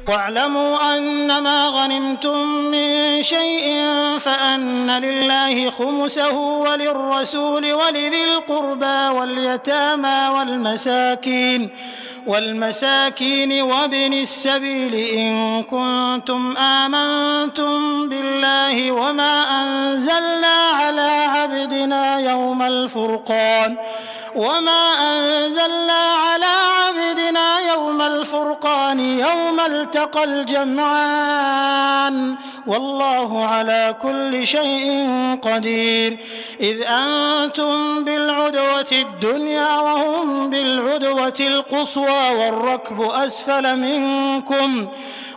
واعلموا أنما غنمتم من شيء فأن لله خمسه وللرسول ولذي القربى واليتامى والمساكين وابن السبيل إن كنتم آمنتم بالله وما أنزلنا على عبدنا يوم الفرقان يوم التقى الجمعان والله على كل شيء قدير إذ أنتم بالعدوة الدنيا وهم بالعدوة القصوى والركب أسفل منكم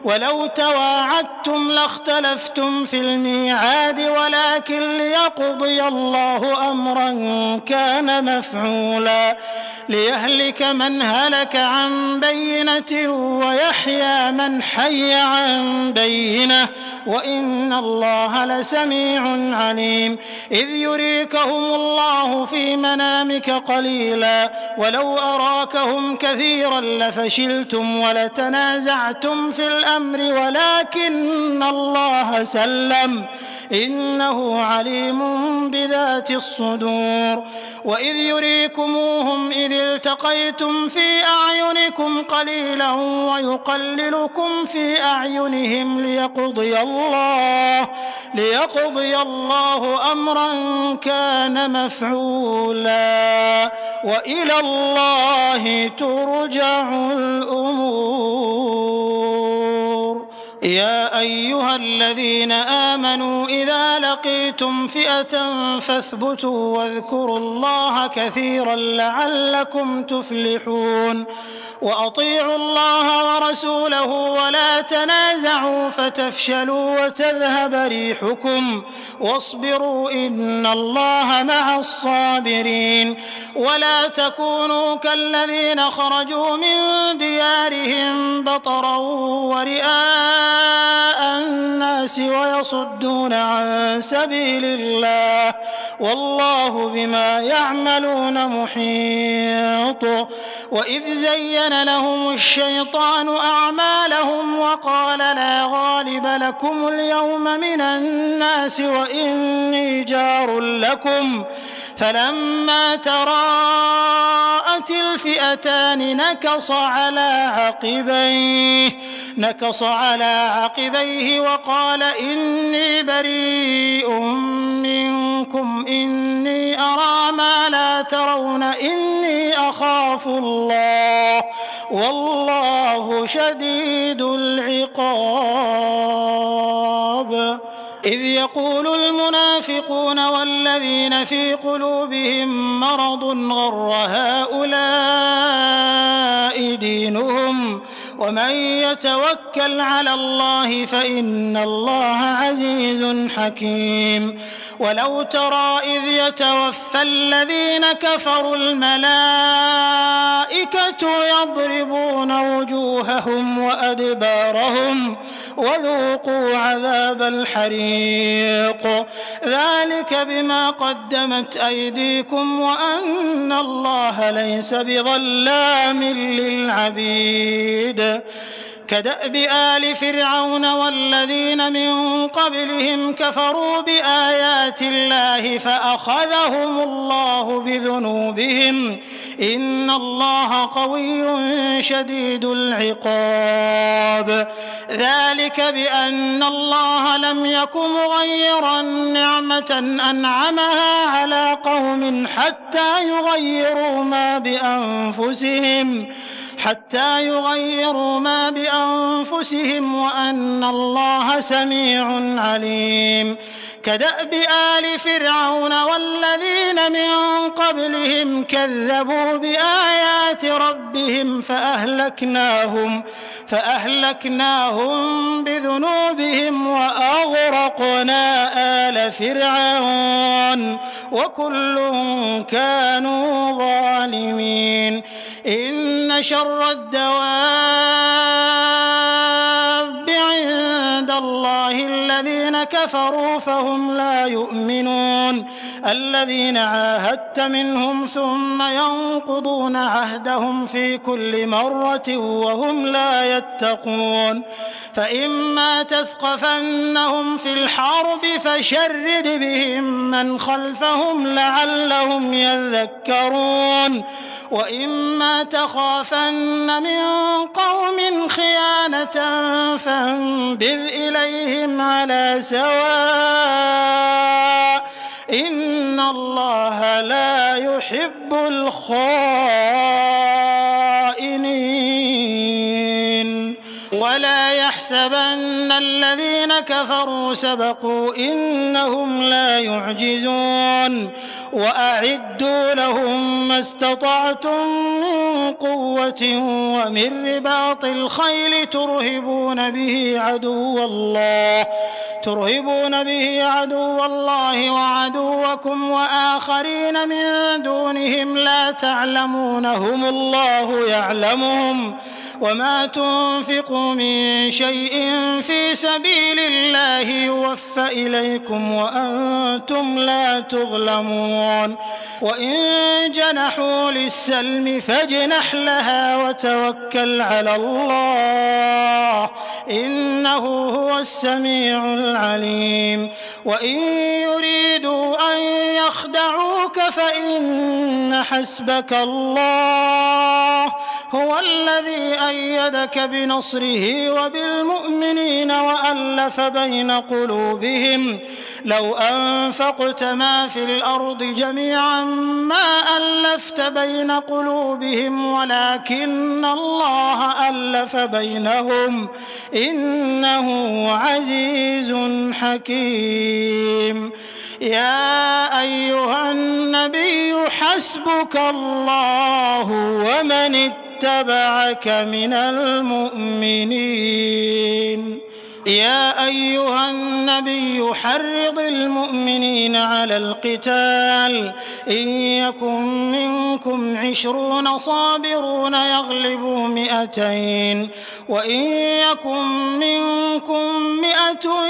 ولو تواعدتم لاختلفتم في الميعاد ولكن ليقضي الله أمرا كان مفعولا ليهلك من هلك عن بينة ويحيى من حي عن بينة وإن الله لسميع عليم إذ يريكهم الله في منامك قليلا ولو أراكهم كثيرا لفشلتم ولتنازعتم في الأمر ولكن الله سلم إنه عليم بذات الصدور وإذ يريكموهم إذ التقيتم في أعينكم قليلا ويقللكم في أعينهم ليقضي الله أمرا كان مفعولا وإلى الله ترجع الأمور يا أيها الذين آمنوا إذا لقيتم فئة فاثبتوا واذكروا الله كثيرا لعلكم تفلحون وأطيعوا الله ورسوله ولا تنازعوا فتفشلوا وتذهب ريحكم واصبروا إن الله مع الصابرين ولا تكونوا كالذين خرجوا من ديارهم بطرا ورئاء الناس ويصدون عن سبيل الله والله بما يعملون محيط وإذ زين لهم الشيطان أعمالهم وقال لا غالب لكم اليوم من الناس وإني جار لكم فلما تراءت الفئتان نكص على عقبيه وقال إني بريء منكم إني أرى ما لا ترون إني أخاف الله والله شديد العقاب إذ يقول المنافقون والذين في قلوبهم مرض غر هؤلاء دينهم ومن يتوكل على الله فإن الله عزيز حكيم ولو ترى إذ يتوفى الذين كفروا الملائكة يضربون وجوههم وأدبارهم وذوقوا عذاب الحريق ذلك بما قدمت أيديكم وأن الله ليس بظلام للعبيد كدأب آل فرعون والذين من قبلهم كفروا بآيات الله فأخذهم الله بذنوبهم إن الله قوي شديد العقاب ذلك بأن الله لم يكن مغيرا نعمة أنعمها على قوم حتى يغيروا ما بأنفسهم وأن الله سميع عليم كدأب آل فرعون والذين من قبلهم كذبوا بآيات ربهم فأهلكناهم بذنوبهم وأغرقنا آل فرعون وكل كانوا ظالمين إن شر الدواب عند الله الذين كفروا فهم لا يؤمنون الذين عاهدت منهم ثم ينقضون عهدهم في كل مرة وهم لا يتقون فإما تثقفنهم في الحرب فشرد بهم من خلفهم لعلهم يذكرون وإما تخافن من قوم خيانة فانبذ إليهم على سواء إن الله لا يحب الخائنين ولا يحسبن الذين كفروا سبقوا إنهم لا يعجزون وأعدوا لهم ما استطعتم من قوة ومن رباط الخيل ترهبون به عدو الله وعدوكم وآخرين من دونهم لا تعلمونهم الله يعلمهم وما تنفقوا من شيء في سبيل الله يوفى إليكم وأنتم لا تظلمون وإن جنحوا للسلم فاجنح لها وتوكل على الله إنه هو السميع العليم وإن يريدوا أن يخدعوك فإن حسبك الله هو الذي أيدك بنصره وبالمؤمنين وألف بين قلوبهم لو أنفقت ما في الأرض جميعا ما ألفت بين قلوبهم ولكن الله ألف بينهم إنه عزيز حكيم يا أيها النبي حسبك الله ومن اتبعك من المؤمنين يا أيها النبي حرض المؤمنين على القتال إن يكن منكم 20 صابرون يغلبوا 200 وإن يكن منكم 100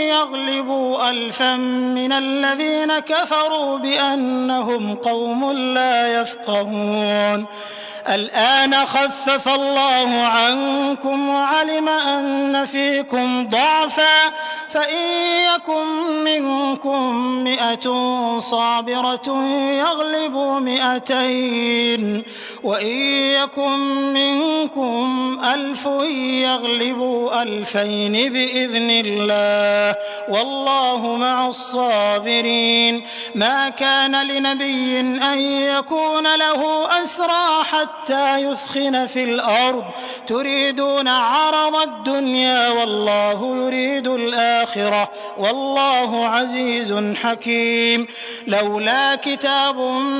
يغلبوا 1000 من الذين كفروا بأنهم قوم لا يفقهون الآن خفف الله عنكم وعلم أن فيكم ضعفا فإن يكن منكم 100 صابرة يغلبوا 200 وإن يكن منكم 1000 يغلبوا 2000 بإذن الله والله مع الصابرين ما كان لنبي أن يكون له أسرى حتى يثخن في الأرض تريدون عرض الدنيا والله يريد الآخرة والله عزيز حكيم لولا كتاب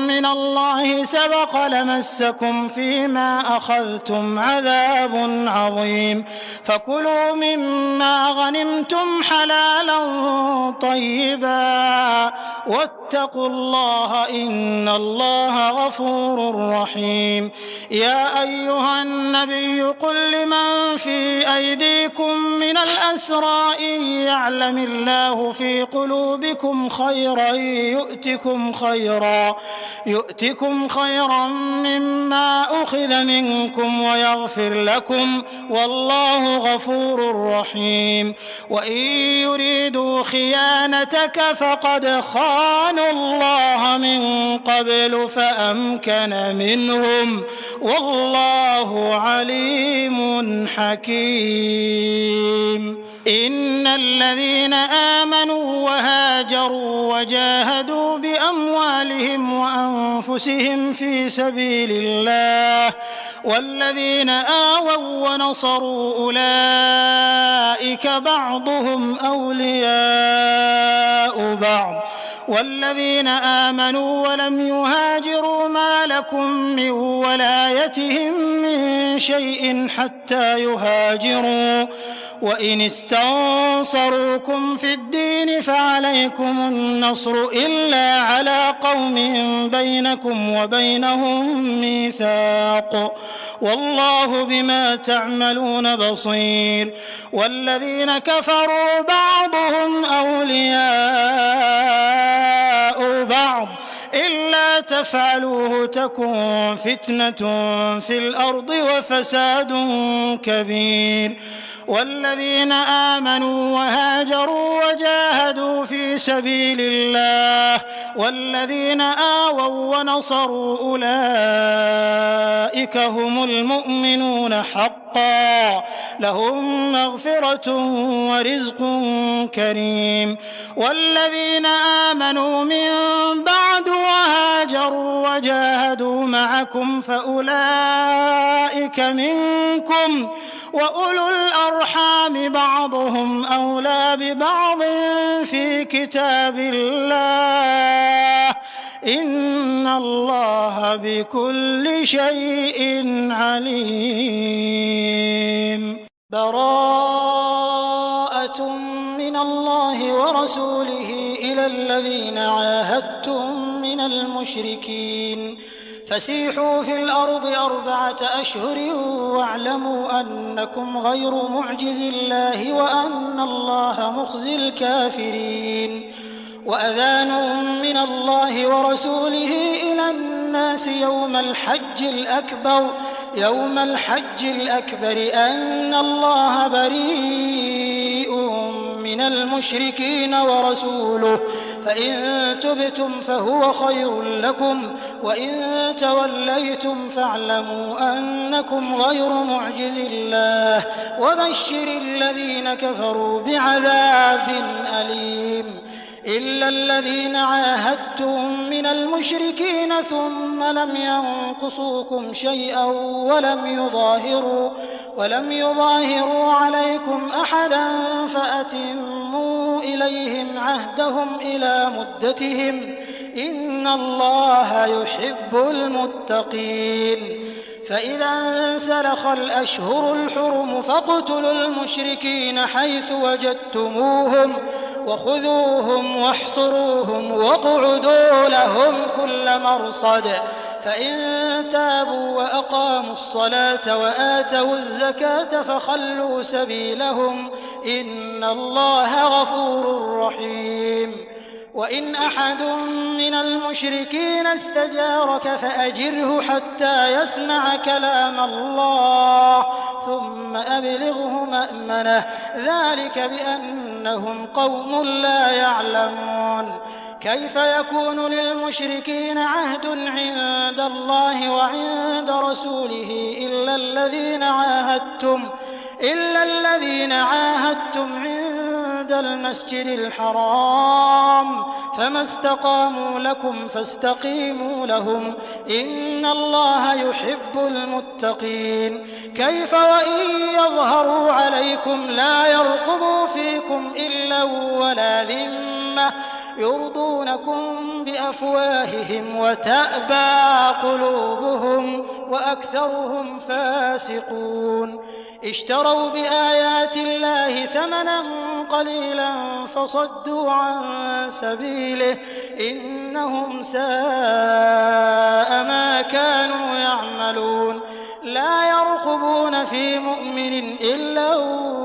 من الله سبق لمسكم فيما أخذتم عذاب عظيم فكلوا مما غنمتم حلالا طيبا واتقوا الله إن الله غفور رحيم يا أيها النبي قل لمن في أيديكم من الأسرى إن يعلم الله في قلوبكم خيرا يؤتكم خيرا مما أخذ منكم ويغفر لكم والله غفور رحيم وإن يريدوا خيانتك فقد خانوا الله من قبل فأمكن منهم والله عليم حكيم إن الذين آمنوا وهاجروا وجاهدوا بأموالهم وأنفسهم في سبيل الله والذين آووا ونصروا أولئك بعضهم أولياء بعض والذين آمنوا ولم يهاجروا ما لكم من ولايتهم من شيء حتى يهاجروا وإن استنصروكم في الدين فعليكم النصر إلا على قوم بينكم وبينهم ميثاق والله بما تعملون بصير والذين كفروا بعضهم أولياء بعض إلا تفعلوه تكن فتنة في الأرض وفساد كبير والذين آمنوا وهاجروا وجاهدوا في سبيل الله والذين آووا ونصروا أولئك هم المؤمنون حقا لهم مغفرة ورزق كريم والذين آمنوا من بعد وهاجروا وجاهدوا معكم فأولئك منكم وأولو الأرحام بعضهم أولى ببعض في كتاب الله إن الله بكل شيء عليم براءة من الله ورسوله إلى الذين عاهدتم من المشركين فسيحوا في الأرض 4 أشهر واعلموا أنكم غير معجز الله وأن الله مخزي الكافرين وأذان من الله ورسوله إلى الناس يوم الحج الأكبر أن الله بريء من المشركين ورسوله فإن تبتم فهو خير لكم وإن توليتم فاعلموا أنكم غير معجز الله وبشر الذين كفروا بعذاب أليم إلا الذين عاهدتم من المشركين ثم لم ينقصوكم شيئا ولم يظاهروا عليكم أحدا فأتموا إليهم عهدهم إلى مدتهم إن الله يحب المتقين فإذا انسلخ الأشهر الحرم فاقتلوا المشركين حيث وجدتموهم وخذوهم واحصروهم واقعدوا لهم كل مرصد فإن تابوا وأقاموا الصلاة وآتوا الزكاة فخلوا سبيلهم إن الله غفور رحيم وإن أحد من المشركين استجارك فأجره حتى يسمع كلام الله ثم أبلغه مأمنه ذلك بأنهم قوم لا يعلمون كيف يكون للمشركين عهد عند الله وعند رسوله إلا الذين عاهدتم عند المسجد الحرام فما استقاموا لكم فاستقيموا لهم إن الله يحب المتقين كيف وإن يظهروا عليكم لا يرقبوا فيكم إلا ولا ذمة يرضونكم بأفواههم وتأبى قلوبهم وأكثرهم فاسقون اشتروا بآيات الله ثمنا قليلا فصدوا عن سبيله إنهم ساء ما كانوا يعملون لا يرقبون في مؤمن إلا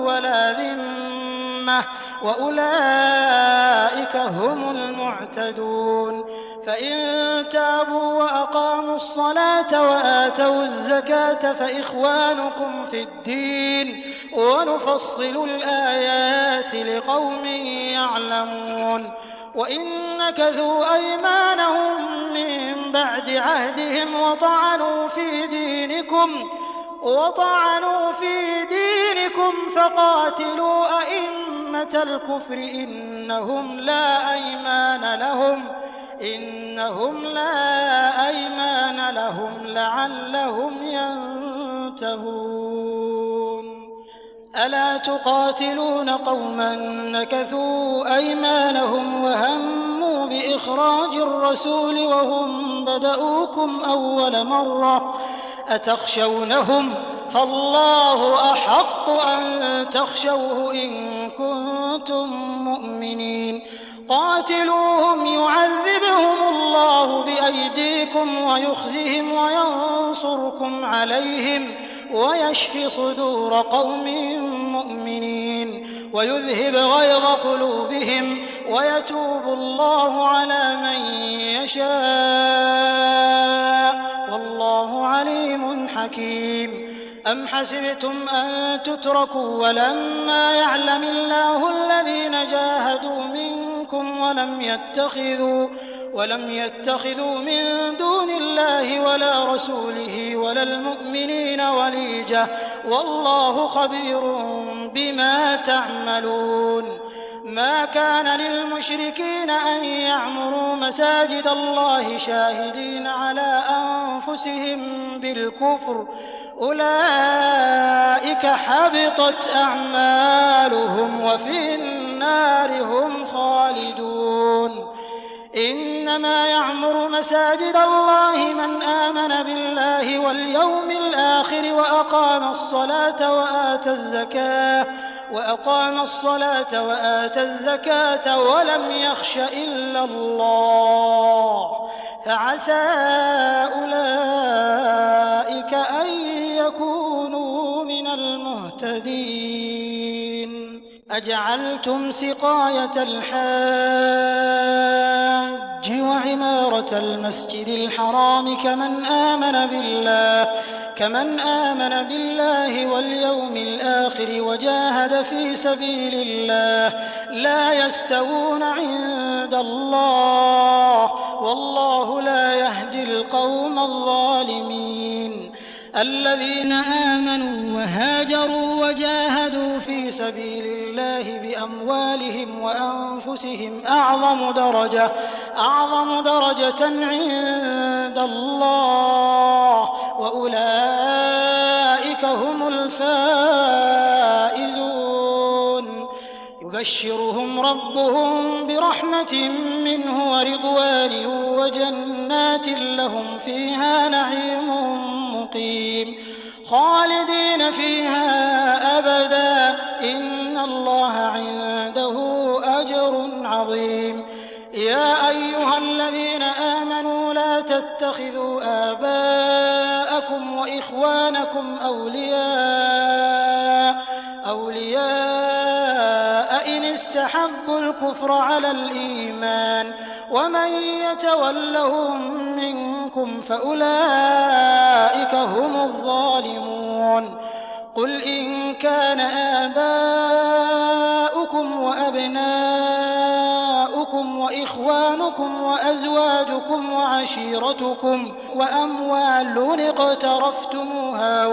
ولا ذمة وأولئك هم المعتدون فإن تابوا وأقاموا الصلاة وآتوا الزكاة فإخوانكم في الدين ونفصل الآيات لقوم يعلمون وإن نكثوا أيمانهم من بعد عهدهم وطعنوا في دينكم فقاتلوا أئمة الكفر إنهم لا أيمان لهم لعلهم ينتهون ألا تقاتلون قوما نكثوا أيمانهم وهموا بإخراج الرسول وهم بدؤوكم أول مرة أتخشونهم فالله أحق أن تخشوه إن كنتم مؤمنين قاتلوهم يعذبهم الله بأيديكم ويخزهم وينصركم عليهم ويشف صدور قوم مؤمنين ويذهب غيظ قلوبهم ويتوب الله على من يشاء والله عليم حكيم أم حسبتم أن تتركوا ولما يعلم الله الذين جاهدوا منكم ولم يتخذوا من دون الله ولا رسوله ولا المؤمنين وليجة والله خبير بما تعملون ما كان للمشركين أن يعمروا مساجد الله شاهدين على أنفسهم بالكفر أولئك حبطت أعمالهم وفي النار هم خالدون إنما يعمر مساجد الله من آمن بالله واليوم الآخر وأقام الصلاة وآتى الزكاة ولم يخش إلا الله فعسى أولئك أن يكونوا من المهتدين أجعلتم سقاية الحاج وعمارة المسجد الحرام كمن آمن بالله واليوم الآخر وجاهد في سبيل الله لا يستوون عند الله والله لا يهدي القوم الظالمين الذين آمنوا وهاجروا وجاهدوا في سبيل الله بأموالهم وأنفسهم أعظم درجة عند الله وأولئك هم الفائزون يبشرهم ربهم برحمة منه ورضوان وجنات لهم فيها نعيم مقيم خالدين فيها أبدا إن الله عنده أجر عظيم يا أيها الذين آمنوا لا تتخذوا آباءكم وإخوانكم أولياء إن استحبوا الكفر على الإيمان ومن يتولهم منكم فأولئك هم الظالمون قل إن كان آباؤكم وأبناؤكم وإخوانكم وأزواجكم وعشيرتكم وأموال اقترفتموها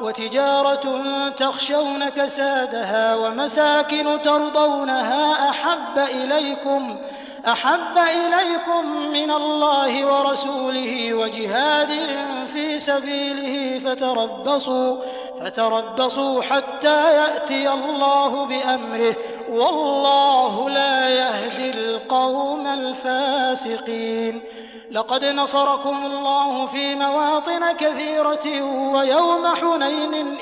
وتجارة تخشون كسادها ومساكن ترضونها أحب إليكم من الله ورسوله وجهاد في سبيله فتربصوا حتى يأتي الله بأمره والله لا يهدي القوم الفاسقين لقد نصركم الله في مواطن كثيرة ويوم حنين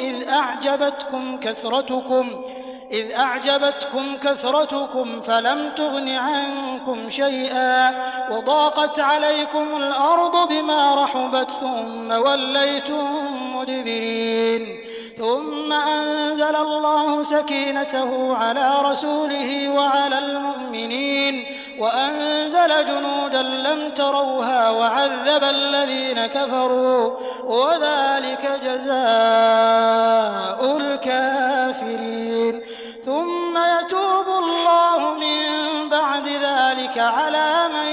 إذ أعجبتكم كثرتكم فلم تغن عنكم شيئا وضاقت عليكم الأرض بما رحبت ثم وليتم مدبرين ثم أنزل الله سكينته على رسوله وعلى المؤمنين وأنزل جنودا لم تروها وعذب الذين كفروا وذلك جزاء الكافرين ثم يتوب الله من بعد ذلك على من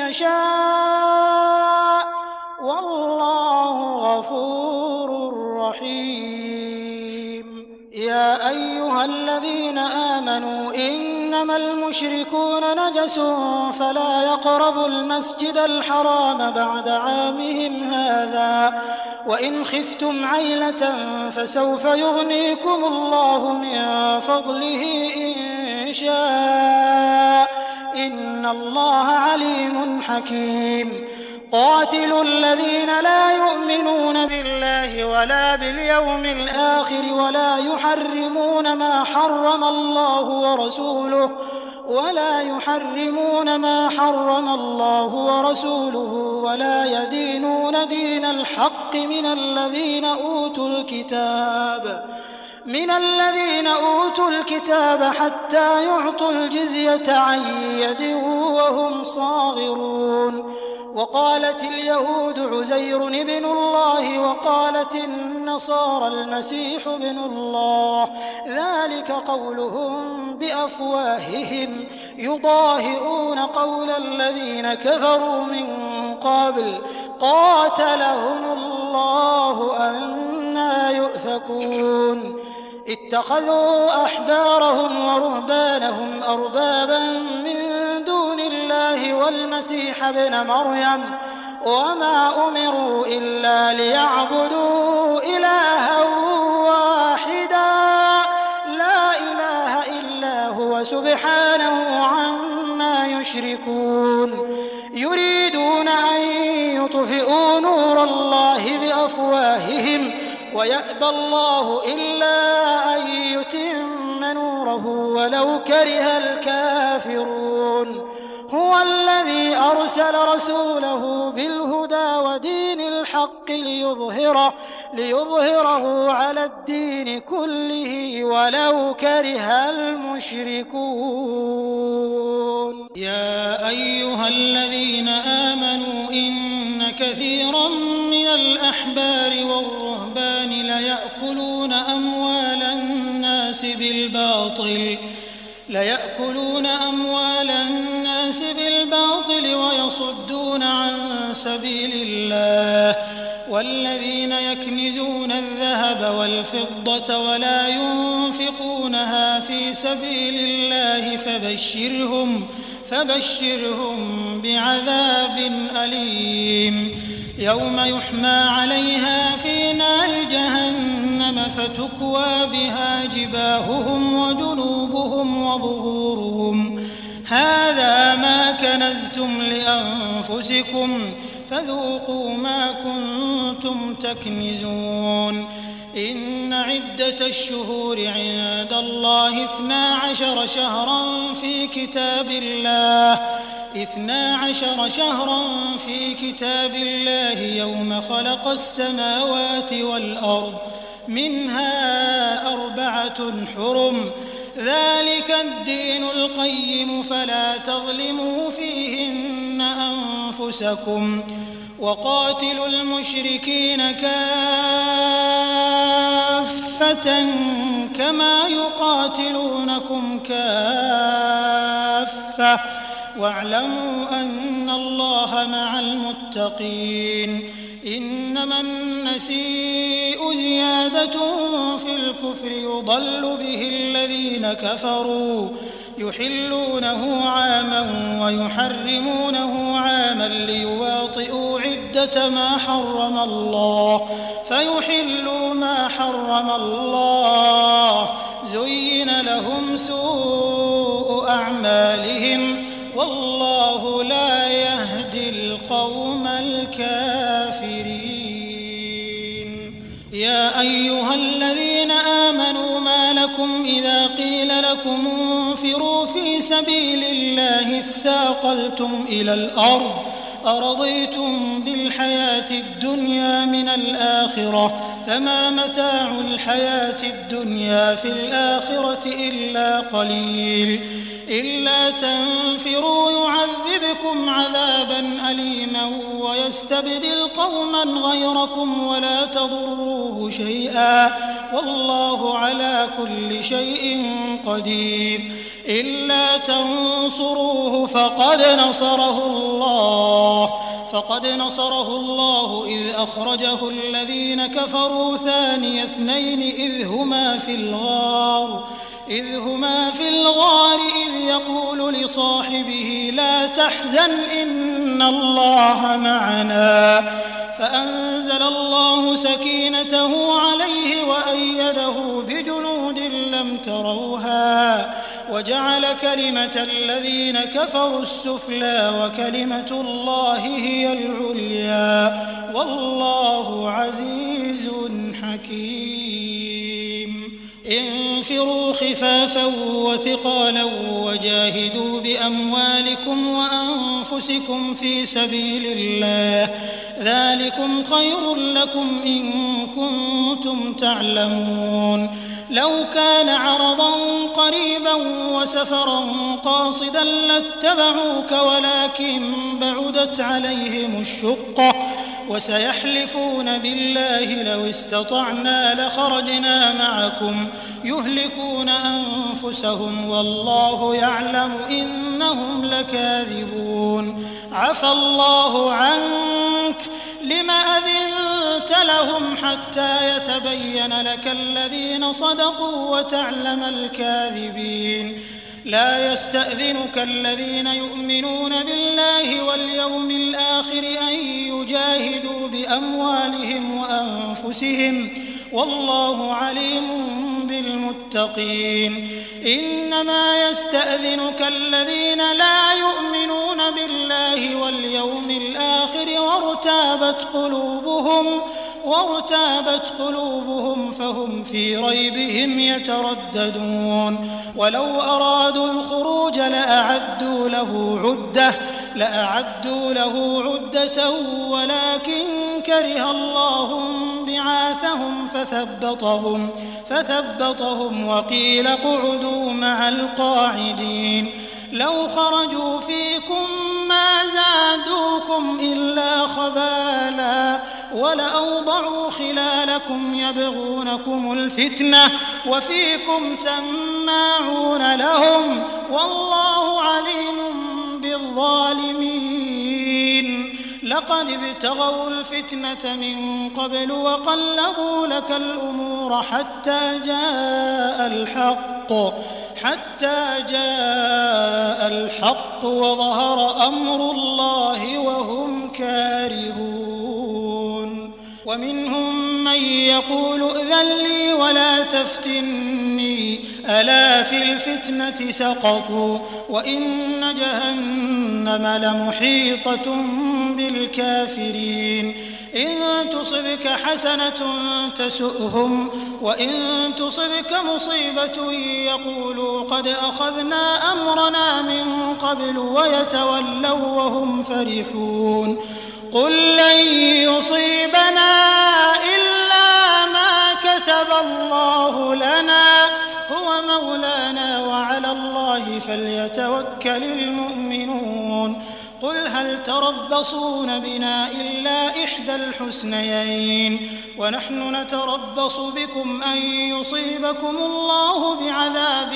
يشاء والله غفور رحيم يا أيها الذين آمنوا إنما المشركون نجس فلا يقربوا المسجد الحرام بعد عامهم هذا وإن خفتم عيلة فسوف يغنيكم الله من فضله إن شاء إن الله عليم حكيم قاتلوا الذين لا يؤمنون بالله ولا باليوم الآخر ولا يحرمون ما حرم الله ورسوله ولا يدينون دين الحق من الذين أوتوا الكتاب حتى يعطوا الجزية عن يد وهم صاغرون وقالت اليهود عزير ابن الله وقالت النصارى المسيح ابن الله ذلك قولهم بأفواههم يضاهئون قول الذين كفروا من قبل قاتلهم الله أنى يؤفكون اتخذوا أحبارهم ورهبانهم أربابا من دون الله والمسيح ابن مريم وما أمروا إلا ليعبدوا إلها واحدا لا إله إلا هو سبحانه عما يشركون يريدون أن يطفئوا نور الله بأفواههم ويأبى الله إلا أن يتم نوره ولو كره الكافرون هو الذي أرسل رسوله بالهدى ودين الحق ليظهره على الدين كله ولو كره المشركون يا أيها الذين آمنوا إن كثيرا من الأحبار والرهبان ليأكلون أموال الناس بالباطل ويصدون عن سبيل الله والذين يكنزون الذهب والفضة ولا ينفقونها في سبيل الله فبشرهم بعذاب أليم يوم يحمى عليها في نار جهنم فتكوى بها جباههم وجنوبهم وظهورهم هذا ما كنزتم لأنفسكم فذوقوا ما كنتم تكنزون إن عدة الشهور عند الله 12 شهرا في كتاب الله يوم خلق السماوات والأرض منها 4 حرم ذلك الدين القيم فلا تظلموا فيهن أنفسكم وقاتلوا المشركين كافة كما يقاتلونكم كافة واعلموا أن الله مع المتقين إنما النسيء زيادة في الكفر يضل به الذين كفروا يحلونه عاما ويحرمونه عاما ليواطئوا عدة ما حرم الله فيحلوا ما حرم الله زين لهم سوء أعمالهم والله لا يهدي القوم الكافرين يا أيها الذين آمنوا ما لكم إذا قيل لكم انفروا في سبيل الله اثاقلتم إلى الأرض أرضيتم بالحياة الدنيا من الآخرة فما متاع الحياة الدنيا في الآخرة إلا قليل إلا تنفروا يعذبكم عذابا أليما ويستبدل قوما غيركم ولا تضروه شيئا والله على كل شيء قدير إلا تنصروه فقد نصره الله إذ أخرجه الذين كفروا ثاني اثنين إذ هما في الغار إذ يقول لصاحبه لا تحزن إن الله معنا فأنزل الله سكينته عليه وأيده بجنود لم تروها وجعل كلمة الذين كفروا السفلى وكلمة الله هي العليا والله عزيز حكيم انفروا خفافا وثقالا وجاهدوا بأموالكم وأنفسكم في سبيل الله ذلكم خير لكم إن كنتم تعلمون لو كان عرضا قريبا وسفرا قاصدا لاتبعوك ولكن بعدت عليهم الشقة وسيحلفون بالله لو استطعنا لخرجنا معكم يهلكون أنفسهم والله يعلم إنهم لكاذبون عفى الله عنك لم أذنت لهم حتى يتبين لك الذين صدقوا وتعلم الكاذبين لا يستأذنك الذين يؤمنون بالله واليوم الآخر أن يجاهدوا بأموالهم وأنفسهم والله عليم بالمتقين إنما يستأذنك الذين لا يؤمنون بالله واليوم الآخر وارتابت قلوبهم فهم في ريبهم يترددون ولو أرادوا الخروج لأعدوا له عدة ولكن كره الله بعاثهم فثبطهم وقيل اقعدوا مع القاعدين لو خرجوا فيكم ما زادوكم إلا خبالا ولأوضعوا خلالكم يبغونكم الفتنة وفيكم سماعون لهم والله عليم بالظالمين لقد ابتغوا الفتنة من قبل وقلبوا لك الأمور حتى جاء الحق وظهر أمر الله وهم كارهون ومنهم من يقول ائذن لي ولا تفتني ألا في الفتنة سقطوا وإن جهنم لمحيطة بالكافرين إن تصبك حسنة تسؤهم وإن تصبك مصيبة يقولوا قد أخذنا أمرنا من قبل ويتولوا وهم فرحون قل لن يصيبنا إلا ما كتب الله لنا هو مولانا وعلى الله فليتوكل المؤمنون قل هل تربصون بنا إلا إحدى الحسنيين ونحن نتربص بكم أن يصيبكم الله بعذاب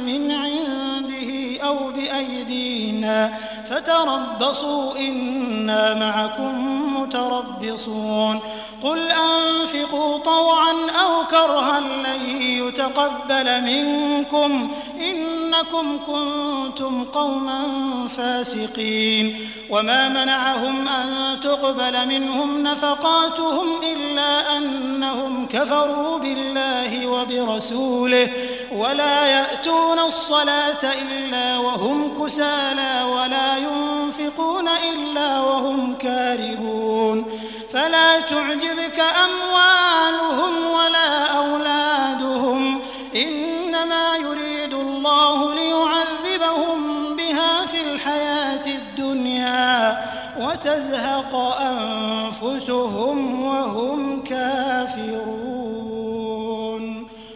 من عنده أو بأيدينا فتربصوا إنا معكم متربصون قل أنفقوا طوعا أو كرها لن يتقبل منكم إنكم كنتم قوما فاسقين وما منعهم أن تقبل منهم نفقاتهم إلا أنهم كفروا بالله وبرسوله ولا يأتون الصلاة إلا وهم كسالى ولا ينفقون إلا وهم كارهون فلا تعجبك أموالهم ولا أولادهم إنما يريد الله ليعذبهم بها في الحياة الدنيا وتزهق أنفسهم وهم كافرون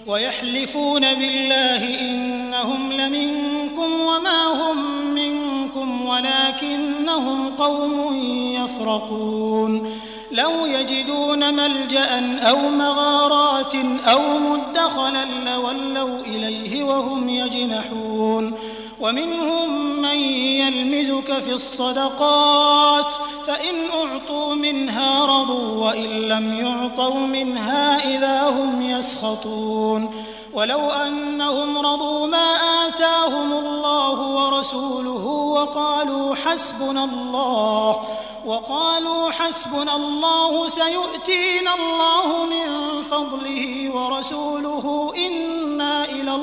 ويحلفون بالله إنهم لمنكم وما هم منكم ولكنهم قوم يفرقون لو يجدون ملجأ أو مغارات أو مدخلا لولوا إليه وهم يجمحون ومنهم من يلمزك في الصدقات فإن أعطوا منها رضوا وإن لم يعطوا منها إذا هم يسخطون ولو أنهم رضوا ما آتاهم الله ورسوله وقالوا حسبنا الله سيؤتينا الله من فضله ورسوله إنا إلى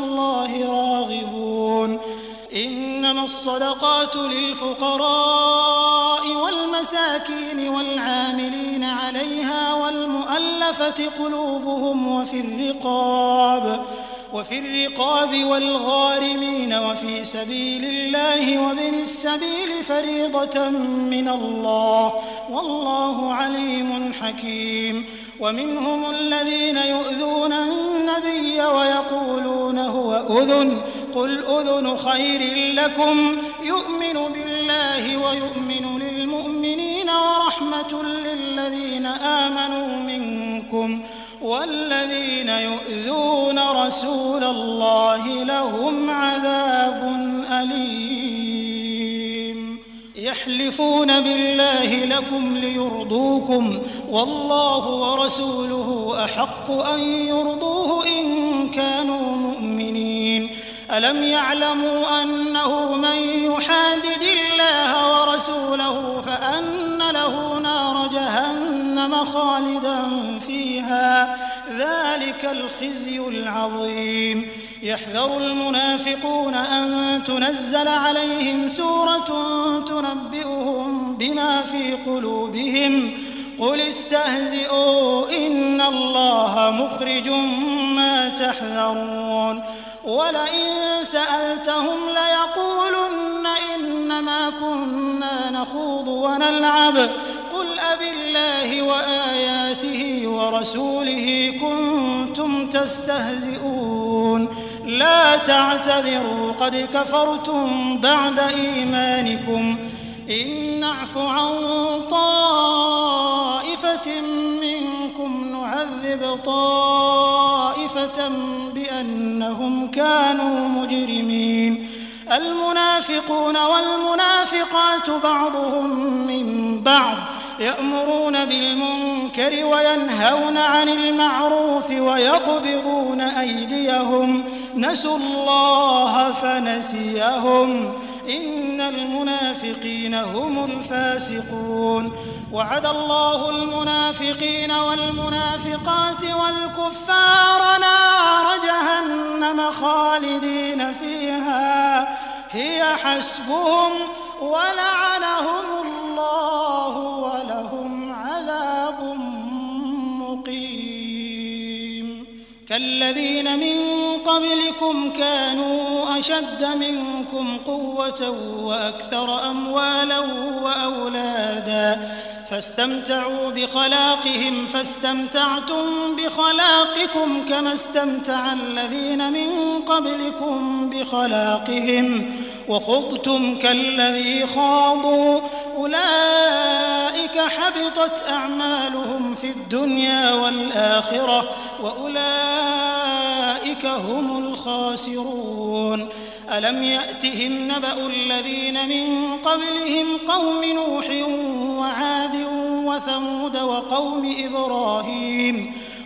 إنما الصدقات للفقراء والمساكين والعاملين عليها والمؤلفة قلوبهم وفي الرقاب والغارمين وفي سبيل الله وابن السبيل فريضة من الله والله عليم حكيم. ومنهم الذين يؤذون النبي ويقولون هو أذن قل أذن خير لكم يؤمن بالله ويؤمن للمؤمنين ورحمة للذين آمنوا منكم والذين يؤذون رسول الله لهم عذاب أليم. يحلفون بالله لكم ليرضوكم والله ورسوله أحق أن يرضوه إن كانوا مؤمنين. ألم يعلموا أنه من يحادد الله ورسوله فأن له نار جهنم خالدا فيها ذلك الخزي العظيم. يحذر المنافقون أن تنزل عليهم سورة تنبئهم بما في قلوبهم قل استهزئوا إن الله مخرج ما تحذرون. ولئن سألتهم ليقولن إنما كنا نخوض ونلعب قل أبالله وآياته ورسوله كنتم تستهزئون لا تعتذروا قد كفرتم بعد إيمانكم إن نعف عن طائفة منكم نعذب طائفة بأنهم كانوا مجرمين. المنافقون والمنافقات بعضهم من بعض يأمرون بالمنكر وينهون عن المعروف ويقبضون أيديهم نسوا الله فنسيهم إن المنافقين هم الفاسقون. وعد الله المنافقين والمنافقات والكفار نار جهنم خالدين فيها هي حسبهم ولعنهم الله ولهم عذاب مقيم. كالذين من قبلكم كانوا أشد منكم قوة وأكثر أموالا وأولادا فاستمتعوا بخلاقهم فاستمتعتم بخلاقكم كما استمتع الذين من قبلكم بخلاقهم وخضتم كالذي خاضوا أولئك حبطت أعمالهم في الدنيا والآخرة وأولئك هم الخاسرون. ألم يأتهم نبأ الذين من قبلهم قوم نوح وعاد وثمود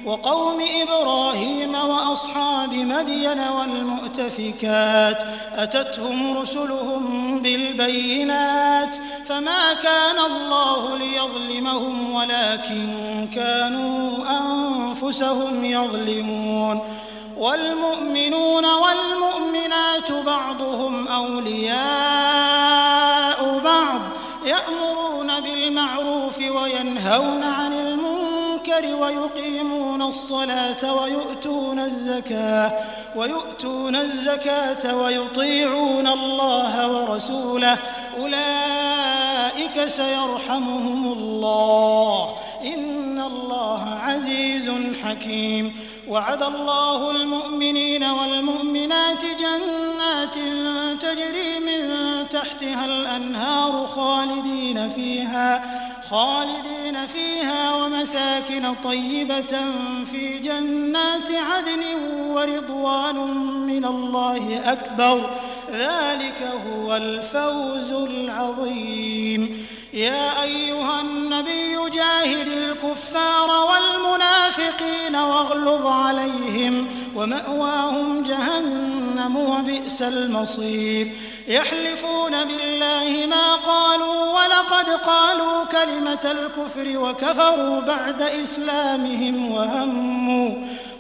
وقوم إبراهيم وأصحاب مدين والمؤتفكات أتتهم رسلهم بالبينات فما كان الله ليظلمهم ولكن كانوا أنفسهم يظلمون. والمؤمنون والمؤمنات بعضهم أولياء بعض يأمرون بالمعروف وينهون عن المنكر ويقيمون الصلاة ويؤتون الزكاة ويطيعون الله ورسوله أولئك سيرحمهم الله إن الله عزيز حكيم. وعد الله المؤمنين والمؤمنات جنات تجري من تحتها الأنهار خالدين فيها ومساكن طيبة في جنات عدن ورضوان من الله أكبر ذلك هو الفوز العظيم. يا أيها النبي جاهد الكفار والمنافقين واغلظ عليهم ومأواهم جهنم وبئس المصير. يحلفون بالله ما قالوا ولقد قالوا كلمة الكفر وكفروا بعد إسلامهم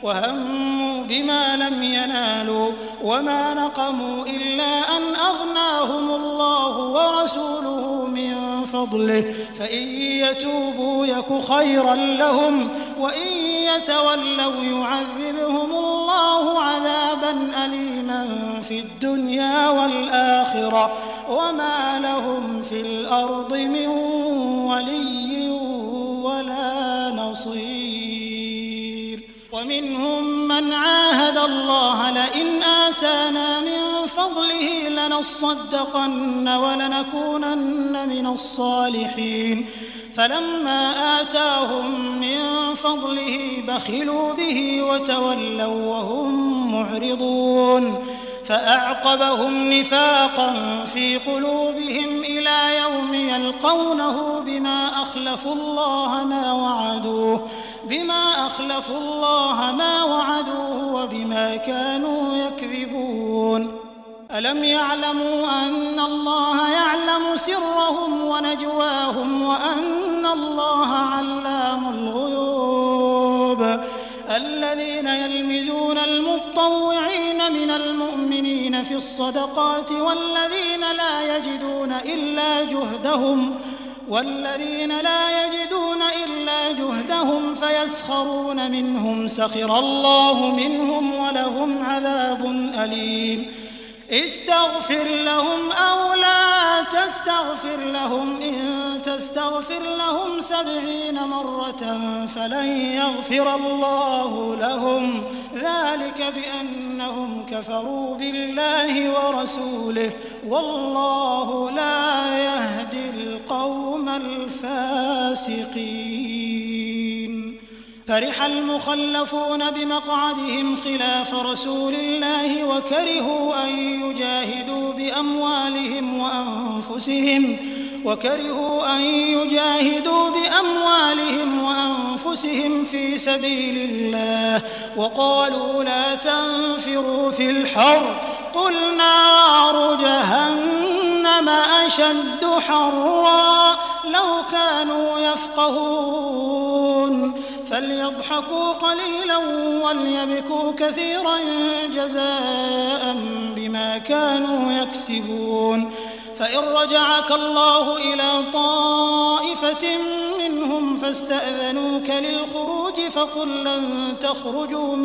وهموا بما لم ينالوا وما نقموا إلا أن أغناهم الله ورسوله من فضله فإن يتوبوا يك خيرا لهم وإن يتولوا يعذبهم الله عذابا أليما في الدنيا والآخرة وما لهم في الأرض من ولي ولا نصير. ومنهم من عاهد الله لئن آتانا من فضله لنصدقن ولنكونن من الصالحين فلما آتاهم من فضله بخلوا به وتولوا وهم معرضون فأعقبهم نفاقا في قلوبهم إلى يوم يلقونه بما أخلفوا الله ما وعدوه وبما كانوا يكذبون. ألم يعلموا أن الله يعلم سرهم ونجواهم وأن الله علام الغيوب. الذين يلمزون المطوعين من المؤمنين في الصدقات والذين لا يجدون إلا جهدهم فيسخرون منهم سخر الله منهم ولهم عذاب أليم. استغفر لهم أو لا تستغفر لهم إن تستغفر لهم 70 مرة فلن يغفر الله لهم ذلك بأنهم كفروا بالله ورسوله والله لا يهدي القوم الفاسقين. فرح المخلفون بمقعدهم خلاف رسول الله وكرهوا أن يجاهدوا بأموالهم وأنفسهم في سبيل الله وقالوا لا تنفروا في الحر قل نار جهنم أشد حرا لو كانوا يفقهون فليضحكوا قليلا وليبكوا كثيرا جزاء بما كانوا يكسبون. فإن رجعك الله إلى طائفة منهم فاستأذنوك للخروج فقل لن تخرجوا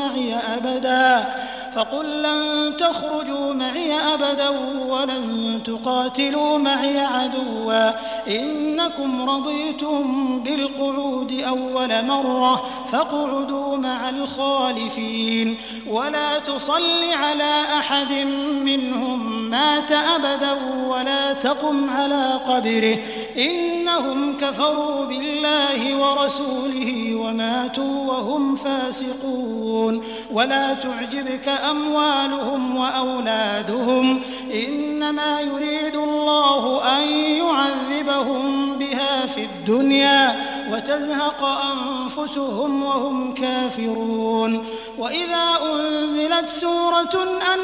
معي أبدا ولن تقاتلوا معي عدوا إنكم رضيتم بالقعود أول مرة فاقعدوا مع الخالفين ولا تصل على أحد منهم مات أبدا ولا تقم على قبره إنهم كفروا بالله ورسوله وماتوا وهم فاسقون. ولا تعجبك أموالهم وأولادهم إنما يريد الله أن يعذبهم بها في الدنيا وتزهق أنفسهم وهم كافرون. وإذا أنزلت سورة أن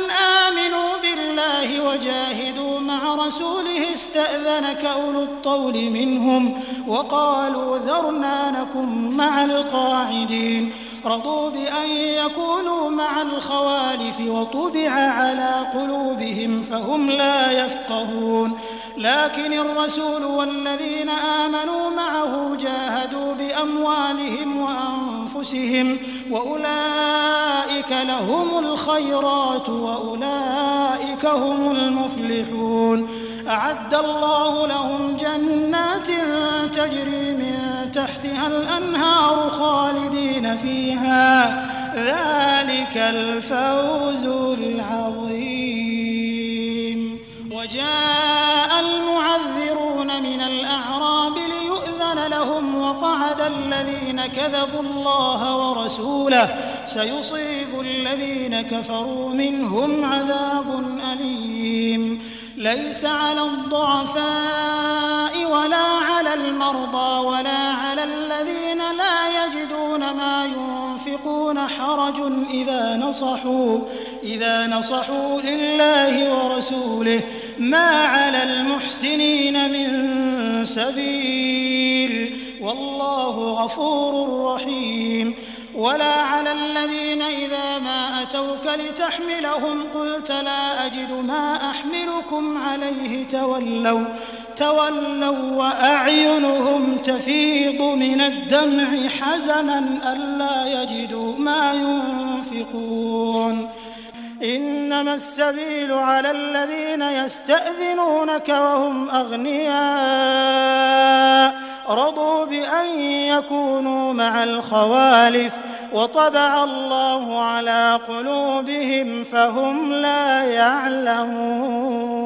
آمنوا بالله وجاهدوا مع رسوله استأذنك أولو الطول منهم وقالوا ذرنا نكن مع القاعدين رضوا بأن يكونوا مع الخوالف وطبع على قلوبهم فهم لا يفقهون. لكن الرسول والذين آمنوا معه جاهدوا بأموالهم وأنفسهم وأولئك لهم الخيرات وأولئك هم المفلحون. أعد الله لهم جنات تجري من تحتها الأنهار خالدين فيها ذلك الفوز العظيم. وجاء المعذرون من الأعراب ليؤذن لهم وقعد الذين كذبوا الله ورسوله سيصيب الذين كفروا منهم عذاب أليم. ليس على الضعفاء ولا على المرضى ولا على الذين لا يجدون ما ينفقون حرج إذا نصحوا لله ورسوله ما على المحسنين من سبيل والله غفور رحيم. ولا على الذين إذا ما أتوك لتحملهم قلت لا أجد ما أحملكم عليه تولوا وأعينهم تفيض من الدمع حزنا ألا يجدوا ما ينفقون إنما السبيل على الذين يستأذنونك وهم أغنياء رضوا بأن يكونوا مع الخوالف وطبع الله على قلوبهم فهم لا يعلمون.